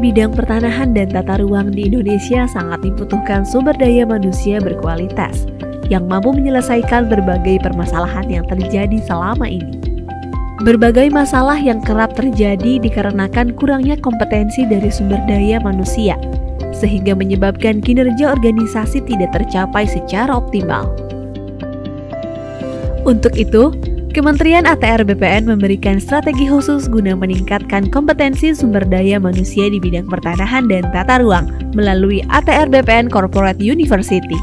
bidang pertanahan dan tata ruang di Indonesia sangat dibutuhkan sumber daya manusia berkualitas yang mampu menyelesaikan berbagai permasalahan yang terjadi selama ini. Berbagai masalah yang kerap terjadi dikarenakan kurangnya kompetensi dari sumber daya manusia, sehingga menyebabkan kinerja organisasi tidak tercapai secara optimal. Untuk itu, Kementerian ATR BPN memberikan strategi khusus guna meningkatkan kompetensi sumber daya manusia di bidang pertanahan dan tata ruang melalui ATR BPN Corporate University.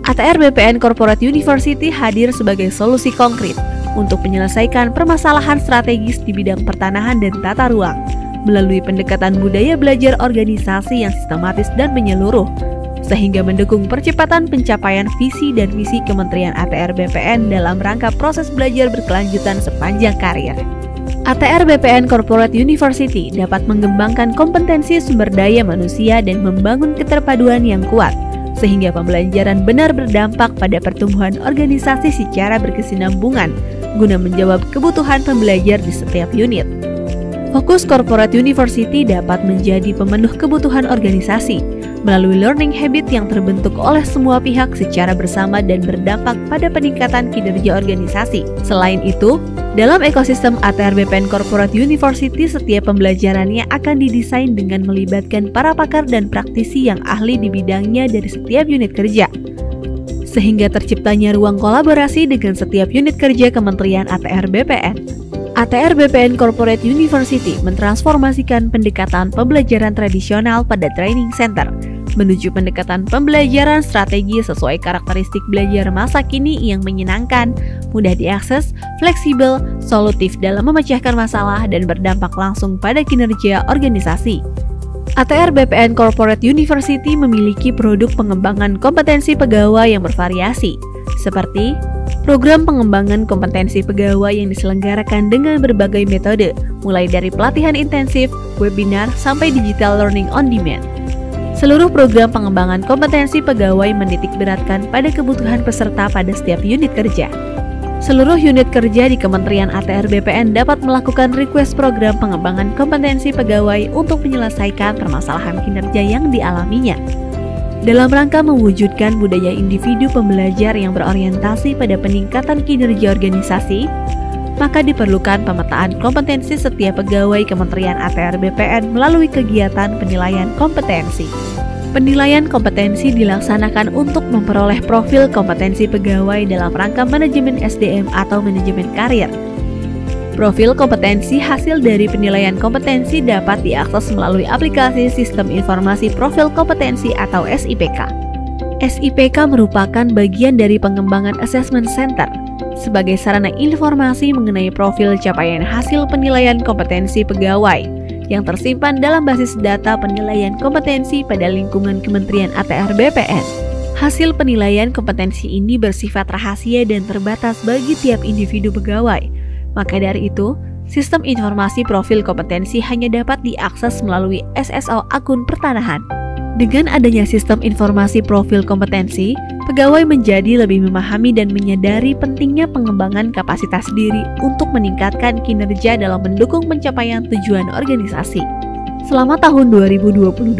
ATR BPN Corporate University hadir sebagai solusi konkret untuk menyelesaikan permasalahan strategis di bidang pertanahan dan tata ruang melalui pendekatan budaya belajar organisasi yang sistematis dan menyeluruh, sehingga mendukung percepatan pencapaian visi dan misi Kementerian ATR BPN dalam rangka proses belajar berkelanjutan sepanjang karir. ATR BPN Corporate University dapat mengembangkan kompetensi sumber daya manusia dan membangun keterpaduan yang kuat, sehingga pembelajaran benar berdampak pada pertumbuhan organisasi secara berkesinambungan, guna menjawab kebutuhan pembelajar di setiap unit. Fokus Corporate University dapat menjadi pemenuh kebutuhan organisasi melalui learning habit yang terbentuk oleh semua pihak secara bersama dan berdampak pada peningkatan kinerja organisasi. Selain itu, dalam ekosistem ATR BPN Corporate University, setiap pembelajarannya akan didesain dengan melibatkan para pakar dan praktisi yang ahli di bidangnya dari setiap unit kerja, sehingga terciptanya ruang kolaborasi dengan setiap unit kerja Kementerian ATR BPN. ATR BPN Corporate University mentransformasikan pendekatan pembelajaran tradisional pada training center menuju pendekatan pembelajaran strategi sesuai karakteristik belajar masa kini yang menyenangkan, mudah diakses, fleksibel, solutif dalam memecahkan masalah, dan berdampak langsung pada kinerja organisasi. ATR BPN Corporate University memiliki produk pengembangan kompetensi pegawai yang bervariasi, seperti program pengembangan kompetensi pegawai yang diselenggarakan dengan berbagai metode, mulai dari pelatihan intensif, webinar, sampai digital learning on demand. Seluruh program pengembangan kompetensi pegawai menitikberatkan pada kebutuhan peserta pada setiap unit kerja. Seluruh unit kerja di Kementerian ATR BPN dapat melakukan request program pengembangan kompetensi pegawai untuk menyelesaikan permasalahan kinerja yang dialaminya. Dalam rangka mewujudkan budaya individu pembelajar yang berorientasi pada peningkatan kinerja organisasi, maka diperlukan pemetaan kompetensi setiap pegawai Kementerian ATR BPN melalui kegiatan penilaian kompetensi. Penilaian kompetensi dilaksanakan untuk memperoleh profil kompetensi pegawai dalam rangka manajemen SDM atau manajemen karir. Profil kompetensi hasil dari penilaian kompetensi dapat diakses melalui aplikasi Sistem Informasi Profil Kompetensi atau SIPK. SIPK merupakan bagian dari pengembangan Assessment Center sebagai sarana informasi mengenai profil capaian hasil penilaian kompetensi pegawai yang tersimpan dalam basis data penilaian kompetensi pada lingkungan Kementerian ATR BPN. Hasil penilaian kompetensi ini bersifat rahasia dan terbatas bagi tiap individu pegawai. Maka dari itu, sistem informasi profil kompetensi hanya dapat diakses melalui SSO akun pertanahan. Dengan adanya sistem informasi profil kompetensi, pegawai menjadi lebih memahami dan menyadari pentingnya pengembangan kapasitas diri untuk meningkatkan kinerja dalam mendukung pencapaian tujuan organisasi. Selama tahun 2022,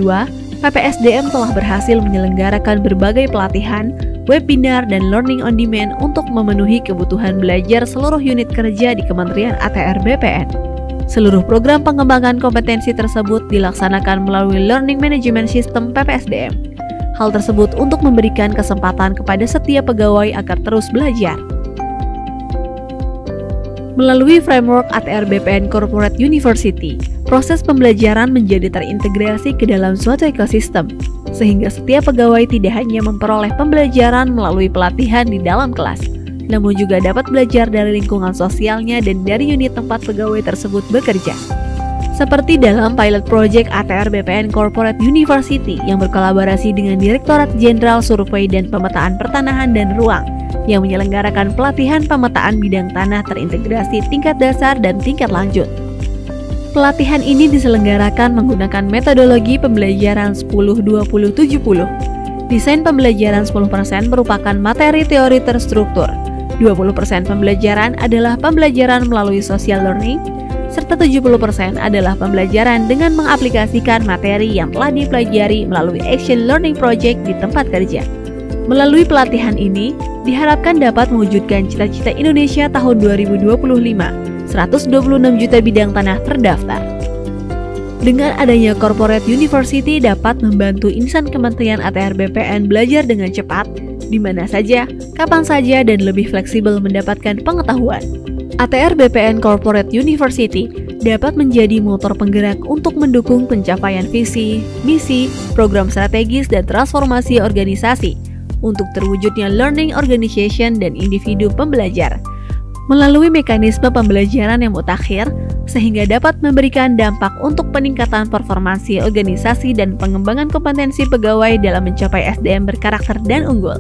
PPSDM telah berhasil menyelenggarakan berbagai pelatihan, webinar, dan learning on demand untuk memenuhi kebutuhan belajar seluruh unit kerja di Kementerian ATR BPN. Seluruh program pengembangan kompetensi tersebut dilaksanakan melalui Learning Management System PPSDM. Hal tersebut untuk memberikan kesempatan kepada setiap pegawai agar terus belajar. Melalui framework ATR BPN Corporate University, proses pembelajaran menjadi terintegrasi ke dalam suatu ekosistem, sehingga setiap pegawai tidak hanya memperoleh pembelajaran melalui pelatihan di dalam kelas, namun juga dapat belajar dari lingkungan sosialnya dan dari unit tempat pegawai tersebut bekerja. Seperti dalam pilot project ATR BPN Corporate University yang berkolaborasi dengan Direktorat Jenderal Survei dan Pemetaan Pertanahan dan Ruang yang menyelenggarakan pelatihan pemetaan bidang tanah terintegrasi tingkat dasar dan tingkat lanjut. Pelatihan ini diselenggarakan menggunakan metodologi pembelajaran 10-20-70. Desain pembelajaran 10% merupakan materi teori terstruktur, 20% pembelajaran adalah pembelajaran melalui social learning, serta 70% adalah pembelajaran dengan mengaplikasikan materi yang telah dipelajari melalui Action Learning Project di tempat kerja. Melalui pelatihan ini, diharapkan dapat mewujudkan cita-cita Indonesia tahun 2025, 126 juta bidang tanah terdaftar. Dengan adanya Corporate University dapat membantu insan Kementerian ATR BPN belajar dengan cepat, di mana saja, kapan saja, dan lebih fleksibel mendapatkan pengetahuan. ATR BPN Corporate University dapat menjadi motor penggerak untuk mendukung pencapaian visi, misi, program strategis, dan transformasi organisasi untuk terwujudnya learning organization dan individu pembelajar melalui mekanisme pembelajaran yang mutakhir sehingga dapat memberikan dampak untuk peningkatan performansi organisasi dan pengembangan kompetensi pegawai dalam mencapai SDM berkarakter dan unggul.